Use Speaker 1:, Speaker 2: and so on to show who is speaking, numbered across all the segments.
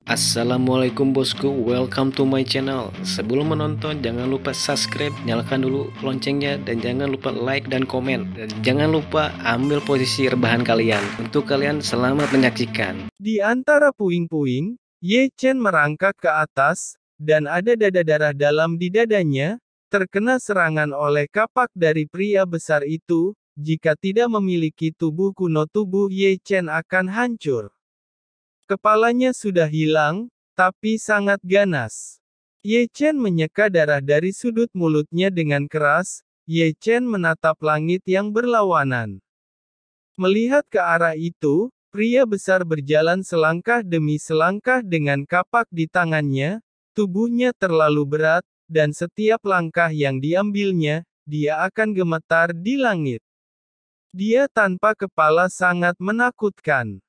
Speaker 1: Assalamualaikum bosku, welcome to my channel. Sebelum menonton jangan lupa subscribe, nyalakan dulu loncengnya, dan jangan lupa like dan komen. Dan jangan lupa ambil posisi rebahan kalian. Untuk kalian selamat menyaksikan.
Speaker 2: Di antara puing-puing, Ye Chen merangkak ke atas, dan ada dada darah dalam di dadanya, terkena serangan oleh kapak dari pria besar itu. Jika tidak memiliki tubuh kuno, tubuh Ye Chen akan hancur. Kepalanya sudah hilang, tapi sangat ganas. Ye Chen menyeka darah dari sudut mulutnya dengan keras. Ye Chen menatap langit yang berlawanan. Melihat ke arah itu, pria besar berjalan selangkah demi selangkah dengan kapak di tangannya. Tubuhnya terlalu berat, dan setiap langkah yang diambilnya, dia akan gemetar di langit. Dia tanpa kepala sangat menakutkan.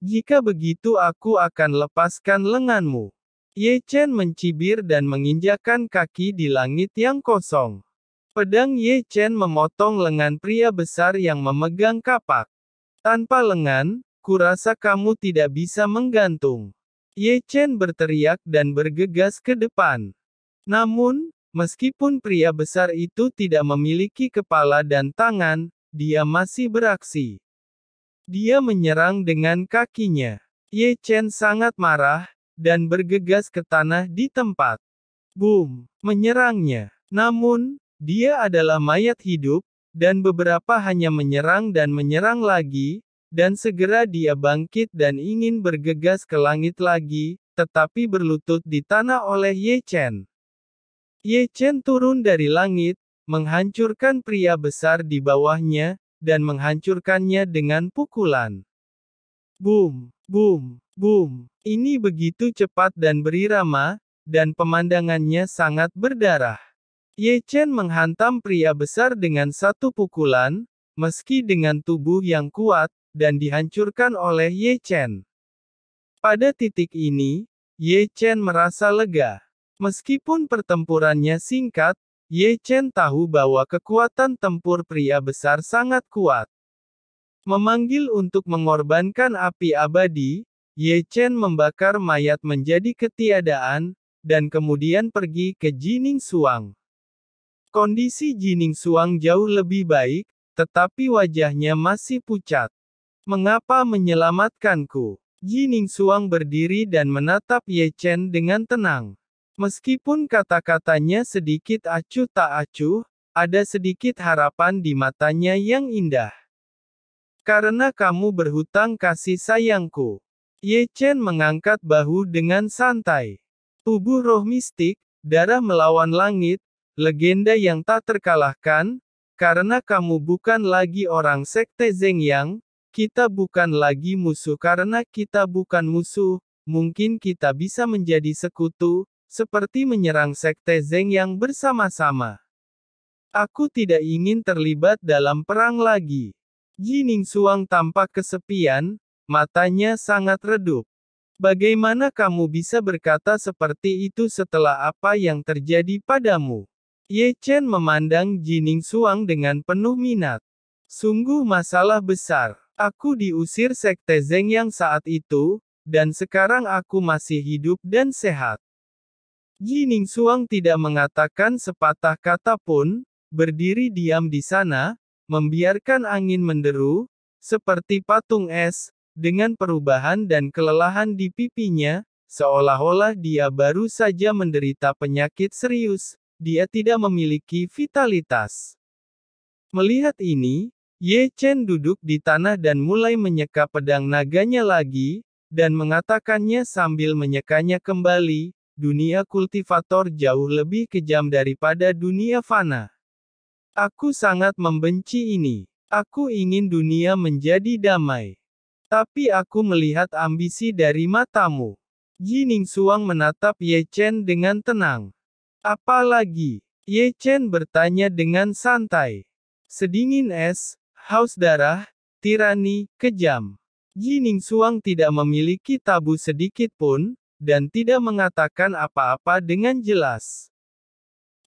Speaker 2: Jika begitu aku akan lepaskan lenganmu. Ye Chen mencibir dan menginjakkan kaki di langit yang kosong. Pedang Ye Chen memotong lengan pria besar yang memegang kapak. Tanpa lengan, kurasa kamu tidak bisa menggantung. Ye Chen berteriak dan bergegas ke depan. Namun, meskipun pria besar itu tidak memiliki kepala dan tangan, dia masih beraksi. Dia menyerang dengan kakinya. Ye Chen sangat marah, dan bergegas ke tanah di tempat. Boom! Menyerangnya. Namun, dia adalah mayat hidup, dan beberapa hanya menyerang dan menyerang lagi, dan segera dia bangkit dan ingin bergegas ke langit lagi, tetapi berlutut di tanah oleh Ye Chen. Ye Chen turun dari langit, menghancurkan pria besar di bawahnya, dan menghancurkannya dengan pukulan. Boom, boom, boom. Ini begitu cepat dan berirama, dan pemandangannya sangat berdarah. Ye Chen menghantam pria besar dengan satu pukulan, meski dengan tubuh yang kuat, dan dihancurkan oleh Ye Chen. Pada titik ini, Ye Chen merasa lega. Meskipun pertempurannya singkat, Ye Chen tahu bahwa kekuatan tempur pria besar sangat kuat. Memanggil untuk mengorbankan api abadi, Ye Chen membakar mayat menjadi ketiadaan, dan kemudian pergi ke Jining Suang. Kondisi Jining Suang jauh lebih baik, tetapi wajahnya masih pucat. Mengapa menyelamatkanku? Jining Suang berdiri dan menatap Ye Chen dengan tenang. Meskipun kata-katanya sedikit acuh tak acuh, ada sedikit harapan di matanya yang indah. Karena kamu berhutang kasih sayangku. Ye Chen mengangkat bahu dengan santai. Tubuh roh mistik, darah melawan langit, legenda yang tak terkalahkan. Karena kamu bukan lagi orang sekte Zhengyang, kita bukan lagi musuh. Karena kita bukan musuh, mungkin kita bisa menjadi sekutu, seperti menyerang sekte Zhengyang bersama-sama. Aku tidak ingin terlibat dalam perang lagi. Jining Suang tampak kesepian, matanya sangat redup. Bagaimana kamu bisa berkata seperti itu setelah apa yang terjadi padamu? Ye Chen memandang Jining Suang dengan penuh minat. Sungguh masalah besar. Aku diusir sekte Zhengyang saat itu, dan sekarang aku masih hidup dan sehat. Jining Suang tidak mengatakan sepatah kata pun, berdiri diam di sana, membiarkan angin menderu, seperti patung es, dengan perubahan dan kelelahan di pipinya, seolah-olah dia baru saja menderita penyakit serius, dia tidak memiliki vitalitas. Melihat ini, Ye Chen duduk di tanah dan mulai menyeka pedang naganya lagi, dan mengatakannya sambil menyekanya kembali, dunia kultivator jauh lebih kejam daripada dunia fana. Aku sangat membenci ini. Aku ingin dunia menjadi damai. Tapi aku melihat ambisi dari matamu. Jining Suang menatap Ye Chen dengan tenang. Apa lagi? Ye Chen bertanya dengan santai. Sedingin es, haus darah, tirani, kejam. Jining Suang tidak memiliki tabu sedikit pun, dan tidak mengatakan apa-apa dengan jelas.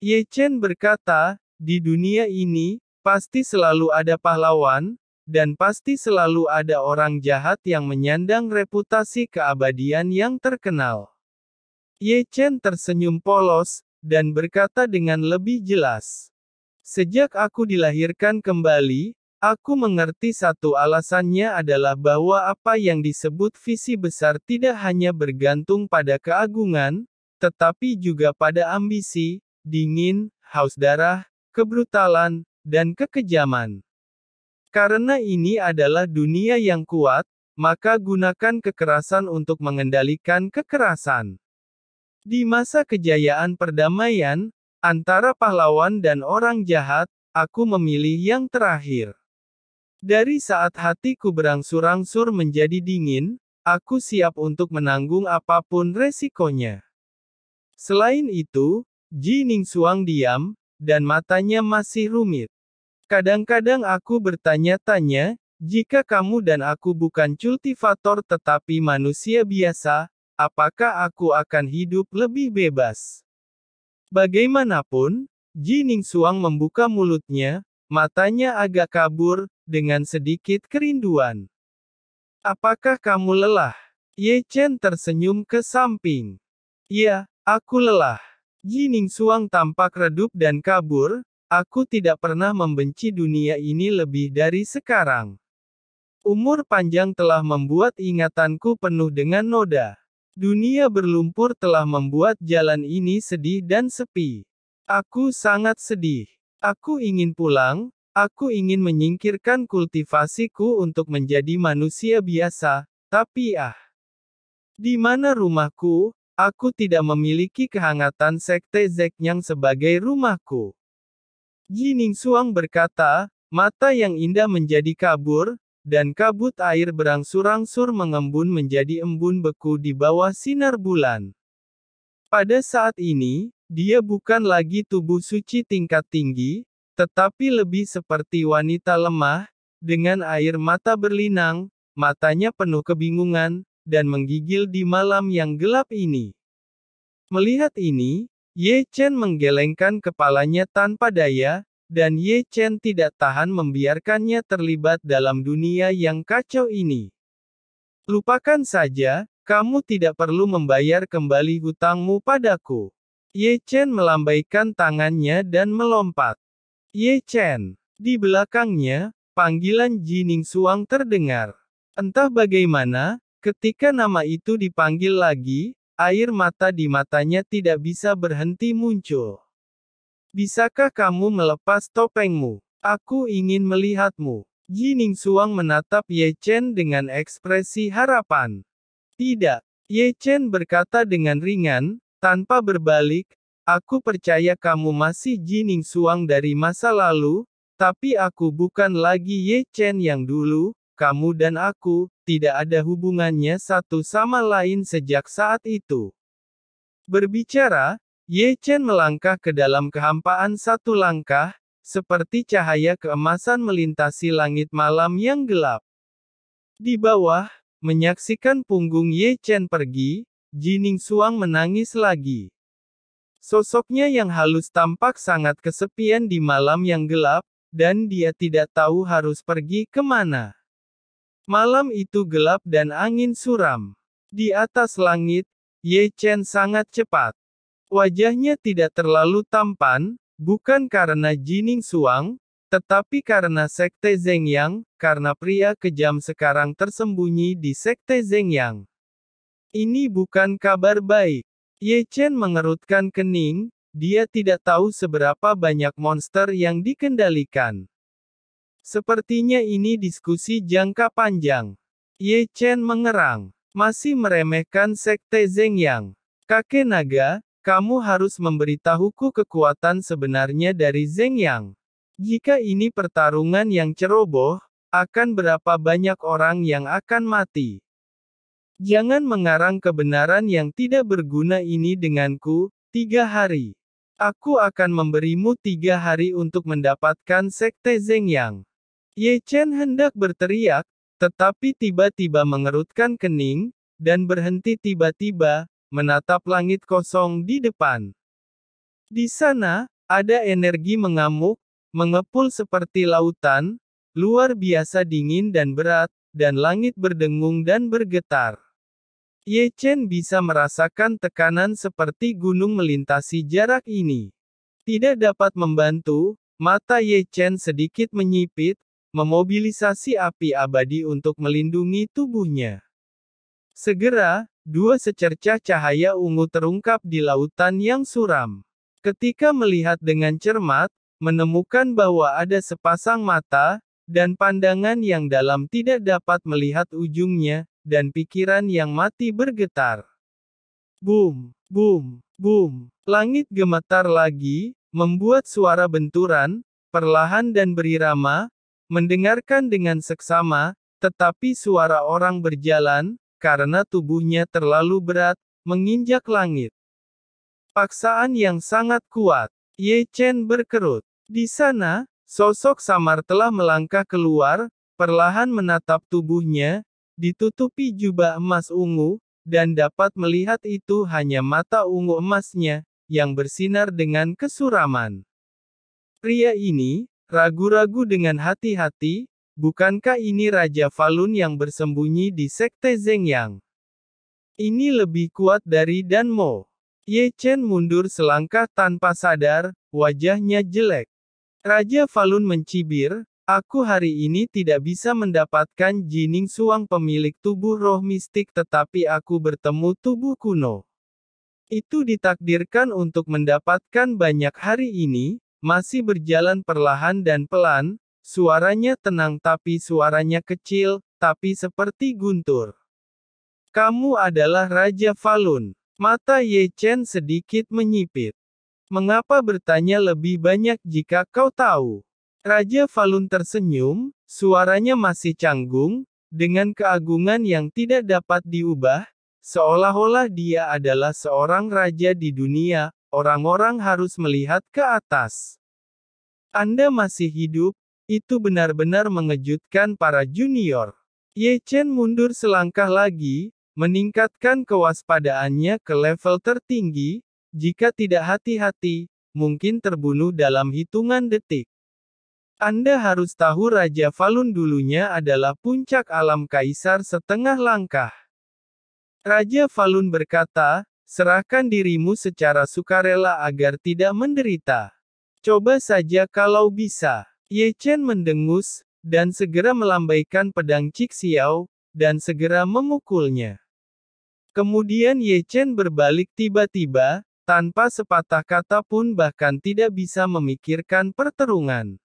Speaker 2: Ye Chen berkata, di dunia ini, pasti selalu ada pahlawan, dan pasti selalu ada orang jahat yang menyandang reputasi keabadian yang terkenal. Ye Chen tersenyum polos, dan berkata dengan lebih jelas. Sejak aku dilahirkan kembali, aku mengerti satu alasannya adalah bahwa apa yang disebut visi besar tidak hanya bergantung pada keagungan, tetapi juga pada ambisi, dingin, haus darah, kebrutalan, dan kekejaman. Karena ini adalah dunia yang kuat, maka gunakan kekerasan untuk mengendalikan kekerasan. Di masa kejayaan perdamaian, antara pahlawan dan orang jahat, aku memilih yang terakhir. Dari saat hatiku berangsur-angsur menjadi dingin, aku siap untuk menanggung apapun resikonya. Selain itu, Ji Ningsuang diam, dan matanya masih rumit. Kadang-kadang aku bertanya-tanya, jika kamu dan aku bukan kultivator tetapi manusia biasa, apakah aku akan hidup lebih bebas? Bagaimanapun, Ji Ningsuang membuka mulutnya, matanya agak kabur, dengan sedikit kerinduan. Apakah kamu lelah? Ye Chen tersenyum ke samping. Ya, aku lelah. Ji Ningsuang tampak redup dan kabur, aku tidak pernah membenci dunia ini lebih dari sekarang. Umur panjang telah membuat ingatanku penuh dengan noda. Dunia berlumpur telah membuat jalan ini sedih dan sepi. Aku sangat sedih. Aku ingin pulang, aku ingin menyingkirkan kultivasiku untuk menjadi manusia biasa, tapi di mana rumahku? Aku tidak memiliki kehangatan sekte Zenyang sebagai rumahku. Ji Ningsuang berkata, mata yang indah menjadi kabur, dan kabut air berangsur-angsur mengembun menjadi embun beku di bawah sinar bulan. Pada saat ini, dia bukan lagi tubuh suci tingkat tinggi, tetapi lebih seperti wanita lemah, dengan air mata berlinang, matanya penuh kebingungan, dan menggigil di malam yang gelap ini. Melihat ini, Ye Chen menggelengkan kepalanya tanpa daya, dan Ye Chen tidak tahan membiarkannya terlibat dalam dunia yang kacau ini. Lupakan saja, kamu tidak perlu membayar kembali hutangmu padaku. Ye Chen melambaikan tangannya dan melompat. Ye Chen. Di belakangnya, panggilan Ji Ningsuang terdengar. Entah bagaimana, ketika nama itu dipanggil lagi, air mata di matanya tidak bisa berhenti muncul. Bisakah kamu melepas topengmu? Aku ingin melihatmu. Ji Ningsuang menatap Ye Chen dengan ekspresi harapan. Tidak. Ye Chen berkata dengan ringan, tanpa berbalik, aku percaya kamu masih Ji Ningsuang dari masa lalu, tapi aku bukan lagi Ye Chen yang dulu, kamu dan aku, tidak ada hubungannya satu sama lain sejak saat itu. Berbicara, Ye Chen melangkah ke dalam kehampaan satu langkah, seperti cahaya keemasan melintasi langit malam yang gelap. Di bawah, menyaksikan punggung Ye Chen pergi, Ji Ningsuang menangis lagi. Sosoknya yang halus tampak sangat kesepian di malam yang gelap, dan dia tidak tahu harus pergi kemana. Malam itu gelap dan angin suram. Di atas langit, Ye Chen sangat cepat. Wajahnya tidak terlalu tampan, bukan karena Ji Ningsuang, tetapi karena sekte Zenyang, karena pria kejam sekarang tersembunyi di sekte Zenyang. Ini bukan kabar baik. Ye Chen mengerutkan kening, dia tidak tahu seberapa banyak monster yang dikendalikan. Sepertinya ini diskusi jangka panjang. Ye Chen mengerang. Masih meremehkan sekte Zenyang. Kakek naga, kamu harus memberitahuku kekuatan sebenarnya dari Zenyang. Jika ini pertarungan yang ceroboh, akan berapa banyak orang yang akan mati. Jangan mengarang kebenaran yang tidak berguna ini denganku, 3 hari. Aku akan memberimu 3 hari untuk mendapatkan sekte Zenyang. Ye Chen hendak berteriak, tetapi tiba-tiba mengerutkan kening, dan berhenti tiba-tiba, menatap langit kosong di depan. Di sana, ada energi mengamuk, mengepul seperti lautan, luar biasa dingin dan berat, dan langit berdengung dan bergetar. Ye Chen bisa merasakan tekanan seperti gunung melintasi jarak ini. Tidak dapat membantu, mata Ye Chen sedikit menyipit, memobilisasi api abadi untuk melindungi tubuhnya. Segera, dua secercah cahaya ungu terungkap di lautan yang suram. Ketika melihat dengan cermat, menemukan bahwa ada sepasang mata, dan pandangan yang dalam tidak dapat melihat ujungnya, dan pikiran yang mati bergetar. Boom, boom, boom. Langit gemetar lagi, membuat suara benturan, perlahan dan berirama, mendengarkan dengan seksama, tetapi suara orang berjalan, karena tubuhnya terlalu berat, menginjak langit. Paksaan yang sangat kuat. Ye Chen berkerut. Di sana, sosok samar telah melangkah keluar, perlahan menatap tubuhnya, ditutupi jubah emas ungu, dan dapat melihat itu hanya mata ungu emasnya, yang bersinar dengan kesuraman. Pria ini, ragu-ragu dengan hati-hati, bukankah ini Raja Falun yang bersembunyi di Sekte Zhengyang? Ini lebih kuat dari Danmo. Ye Chen mundur selangkah tanpa sadar, wajahnya jelek. Raja Falun mencibir, aku hari ini tidak bisa mendapatkan Jining Suang pemilik tubuh roh mistik tetapi aku bertemu tubuh kuno. Itu ditakdirkan untuk mendapatkan banyak hari ini, masih berjalan perlahan dan pelan, suaranya tenang tapi suaranya kecil, tapi seperti guntur. Kamu adalah Raja Falun. Mata Ye Chen sedikit menyipit. Mengapa bertanya lebih banyak jika kau tahu? Raja Falun tersenyum, suaranya masih canggung, dengan keagungan yang tidak dapat diubah, seolah-olah dia adalah seorang raja di dunia, orang-orang harus melihat ke atas. Anda masih hidup, itu benar-benar mengejutkan para junior. Ye Chen mundur selangkah lagi, meningkatkan kewaspadaannya ke level tertinggi, jika tidak hati-hati, mungkin terbunuh dalam hitungan detik. Anda harus tahu Raja Falun dulunya adalah puncak alam kaisar setengah langkah. Raja Falun berkata, serahkan dirimu secara sukarela agar tidak menderita. Coba saja kalau bisa. Ye Chen mendengus, dan segera melambaikan pedang Cixiao, dan segera memukulnya. Kemudian Ye Chen berbalik tiba-tiba, tanpa sepatah kata pun bahkan tidak bisa memikirkan pertarungan.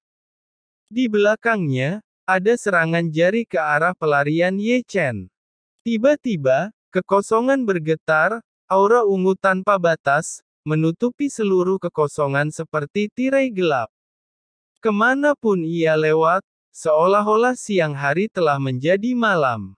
Speaker 2: Di belakangnya, ada serangan jari ke arah pelarian Ye Chen. Tiba-tiba, kekosongan bergetar, aura ungu tanpa batas, menutupi seluruh kekosongan seperti tirai gelap. Kemanapun ia lewat, seolah-olah siang hari telah menjadi malam.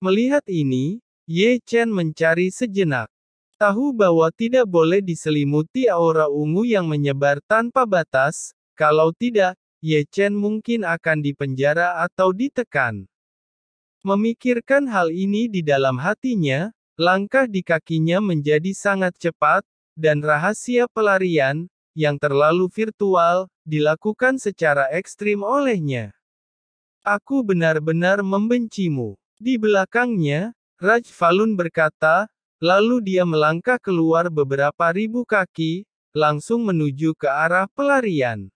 Speaker 2: Melihat ini, Ye Chen mencari sejenak. Tahu bahwa tidak boleh diselimuti aura ungu yang menyebar tanpa batas, kalau tidak, Ye Chen mungkin akan dipenjara atau ditekan. Memikirkan hal ini di dalam hatinya, langkah di kakinya menjadi sangat cepat, dan rahasia pelarian, yang terlalu virtual, dilakukan secara ekstrim olehnya. Aku benar-benar membencimu. Di belakangnya, Raja Falun berkata, lalu dia melangkah keluar beberapa ribu kaki, langsung menuju ke arah pelarian.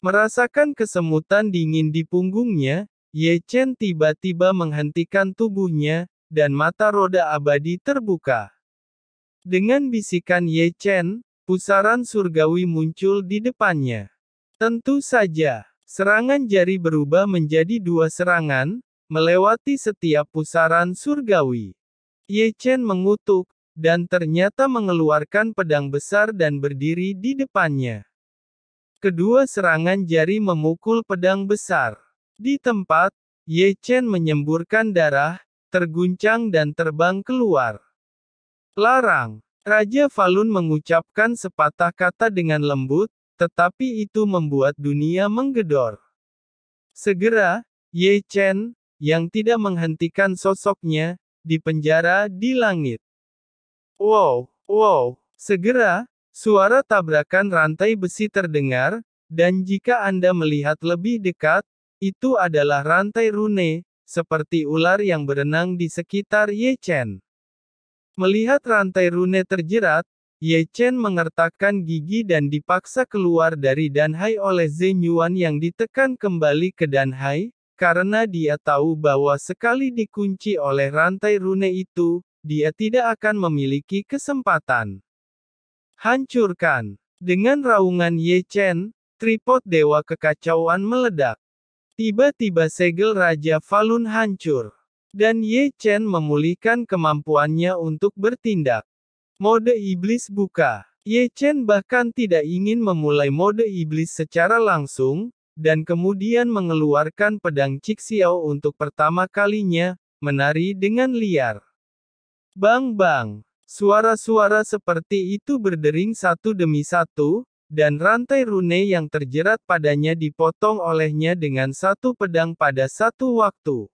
Speaker 2: Merasakan kesemutan dingin di punggungnya, Ye Chen tiba-tiba menghentikan tubuhnya, dan mata roda abadi terbuka. Dengan bisikan Ye Chen, pusaran surgawi muncul di depannya. Tentu saja, serangan jari berubah menjadi dua serangan, melewati setiap pusaran surgawi. Ye Chen mengutuk, dan ternyata mengeluarkan pedang besar dan berdiri di depannya. Kedua serangan jari memukul pedang besar. Di tempat, Ye Chen menyemburkan darah, terguncang dan terbang keluar. Larang! Raja Falun mengucapkan sepatah kata dengan lembut, tetapi itu membuat dunia menggedor. Segera, Ye Chen, yang tidak menghentikan sosoknya, dipenjara di langit. Wow, wow, segera, suara tabrakan rantai besi terdengar, dan jika Anda melihat lebih dekat, Itu adalah rantai rune, seperti ular yang berenang di sekitar Ye Chen. Melihat rantai rune terjerat, Ye Chen mengertakkan gigi dan dipaksa keluar dari Danhai oleh Zhen Yuan yang ditekan kembali ke Danhai, karena dia tahu bahwa sekali dikunci oleh rantai rune itu, dia tidak akan memiliki kesempatan. Hancurkan! Dengan raungan Ye Chen, tripod Dewa Kekacauan meledak. Tiba-tiba segel Raja Falun hancur. Dan Ye Chen memulihkan kemampuannya untuk bertindak. Mode iblis buka. Ye Chen bahkan tidak ingin memulai mode iblis secara langsung, dan kemudian mengeluarkan pedang Cixiao untuk pertama kalinya, menari dengan liar. Bang-bang. Suara-suara seperti itu berdering satu demi satu, dan rantai rune yang terjerat padanya dipotong olehnya dengan satu pedang pada satu waktu.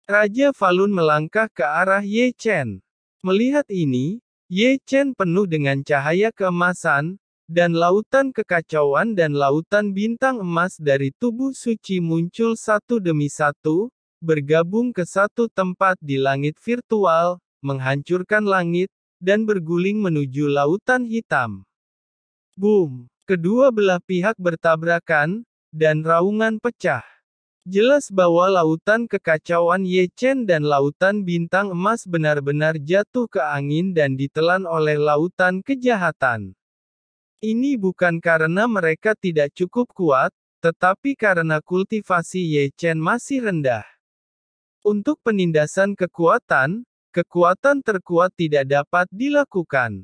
Speaker 2: Raja Falun melangkah ke arah Ye Chen. Melihat ini, Ye Chen penuh dengan cahaya keemasan, dan lautan kekacauan dan lautan bintang emas dari tubuh suci muncul satu demi satu, bergabung ke satu tempat di langit virtual, menghancurkan langit, dan berguling menuju lautan hitam. Boom! Kedua belah pihak bertabrakan, dan raungan pecah. Jelas bahwa lautan kekacauan Ye Chen dan lautan bintang emas benar-benar jatuh ke angin dan ditelan oleh lautan kejahatan. Ini bukan karena mereka tidak cukup kuat, tetapi karena kultivasi Ye Chen masih rendah. Untuk penindasan kekuatan terkuat tidak dapat dilakukan.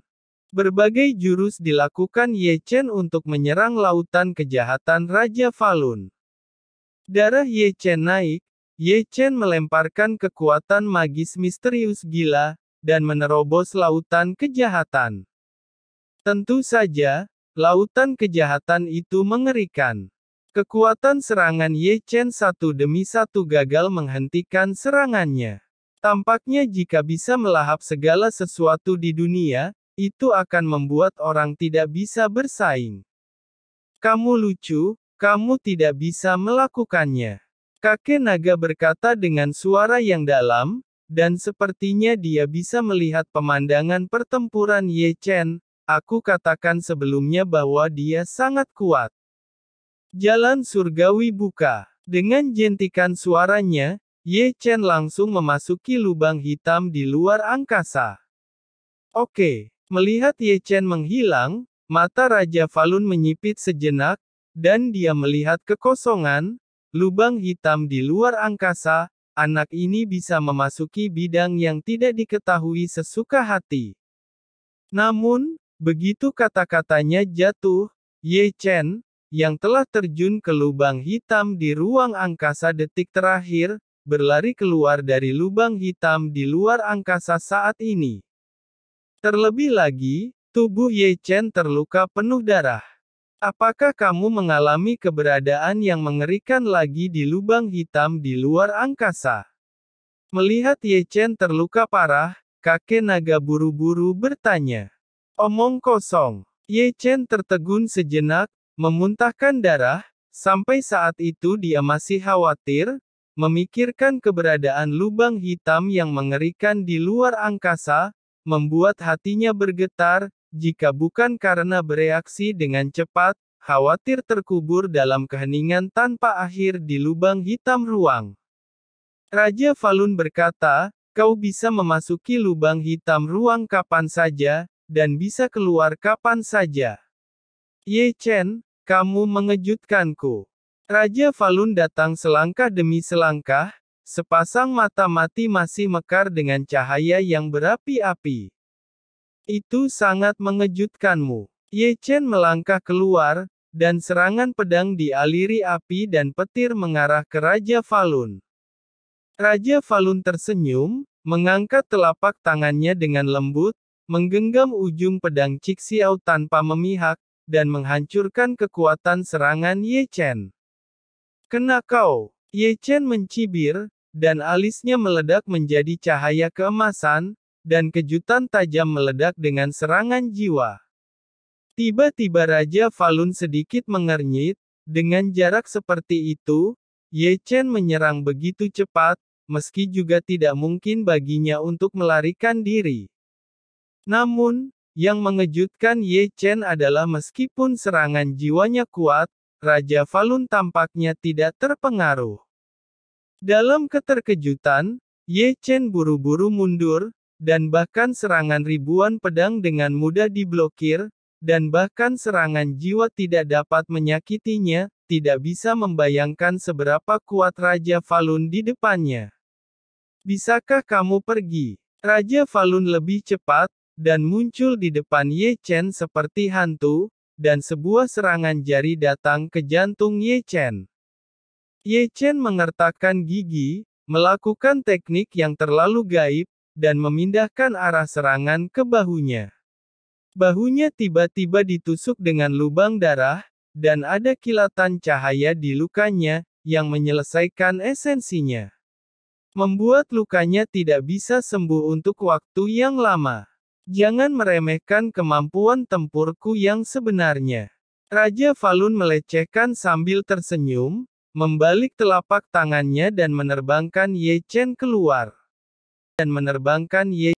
Speaker 2: Berbagai jurus dilakukan Ye Chen untuk menyerang lautan kejahatan Raja Falun. Darah Ye Chen naik, Ye Chen melemparkan kekuatan magis misterius gila, dan menerobos lautan kejahatan. Tentu saja, lautan kejahatan itu mengerikan. Kekuatan serangan Ye Chen satu demi satu gagal menghentikan serangannya. Tampaknya jika bisa melahap segala sesuatu di dunia, itu akan membuat orang tidak bisa bersaing. Kamu lucu, kamu tidak bisa melakukannya. Kakek naga berkata dengan suara yang dalam, dan sepertinya dia bisa melihat pemandangan pertempuran Ye Chen. Aku katakan sebelumnya bahwa dia sangat kuat. Jalan surgawi buka. Dengan jentikan suaranya, Ye Chen langsung memasuki lubang hitam di luar angkasa. Oke, melihat Ye Chen menghilang, mata Raja Falun menyipit sejenak, dan dia melihat kekosongan, lubang hitam di luar angkasa. Anak ini bisa memasuki bidang yang tidak diketahui sesuka hati. Namun, begitu kata-katanya jatuh, Ye Chen, yang telah terjun ke lubang hitam di ruang angkasa detik terakhir, berlari keluar dari lubang hitam di luar angkasa saat ini. Terlebih lagi, tubuh Ye Chen terluka penuh darah. Apakah kamu mengalami keberadaan yang mengerikan lagi di lubang hitam di luar angkasa? Melihat Ye Chen terluka parah, kakek naga buru-buru bertanya. Omong kosong. Ye Chen tertegun sejenak, memuntahkan darah, sampai saat itu dia masih khawatir, memikirkan keberadaan lubang hitam yang mengerikan di luar angkasa, membuat hatinya bergetar, jika bukan karena bereaksi dengan cepat, khawatir terkubur dalam keheningan tanpa akhir di lubang hitam ruang. Raja Falun berkata, kau bisa memasuki lubang hitam ruang kapan saja, dan bisa keluar kapan saja. Ye Chen, kamu mengejutkanku. Raja Falun datang selangkah demi selangkah, sepasang mata mati masih mekar dengan cahaya yang berapi-api. Itu sangat mengejutkanmu. Ye Chen melangkah keluar, dan serangan pedang dialiri api dan petir mengarah ke Raja Falun. Raja Falun tersenyum, mengangkat telapak tangannya dengan lembut, menggenggam ujung pedang Cixiao tanpa memihak, dan menghancurkan kekuatan serangan Ye Chen. Kena kau! Ye Chen mencibir, dan alisnya meledak menjadi cahaya keemasan, dan kejutan tajam meledak dengan serangan jiwa. Tiba-tiba Raja Falun sedikit mengernyit, dengan jarak seperti itu, Ye Chen menyerang begitu cepat, meski juga tidak mungkin baginya untuk melarikan diri. Namun, yang mengejutkan Ye Chen adalah meskipun serangan jiwanya kuat, Raja Falun tampaknya tidak terpengaruh. Dalam keterkejutan, Ye Chen buru-buru mundur, dan bahkan serangan ribuan pedang dengan mudah diblokir, dan bahkan serangan jiwa tidak dapat menyakitinya, tidak bisa membayangkan seberapa kuat Raja Falun di depannya. Bisakah kamu pergi? Raja Falun lebih cepat, dan muncul di depan Ye Chen seperti hantu, dan sebuah serangan jari datang ke jantung Ye Chen. Ye Chen mengertakkan gigi, melakukan teknik yang terlalu gaib, dan memindahkan arah serangan ke bahunya. Bahunya tiba-tiba ditusuk dengan lubang darah, dan ada kilatan cahaya di lukanya, yang menyelesaikan esensinya. Membuat lukanya tidak bisa sembuh untuk waktu yang lama. Jangan meremehkan kemampuan tempurku yang sebenarnya. Raja Falun melecehkan sambil tersenyum, membalik telapak tangannya dan menerbangkan Ye Chen keluar. Dan menerbangkan Ye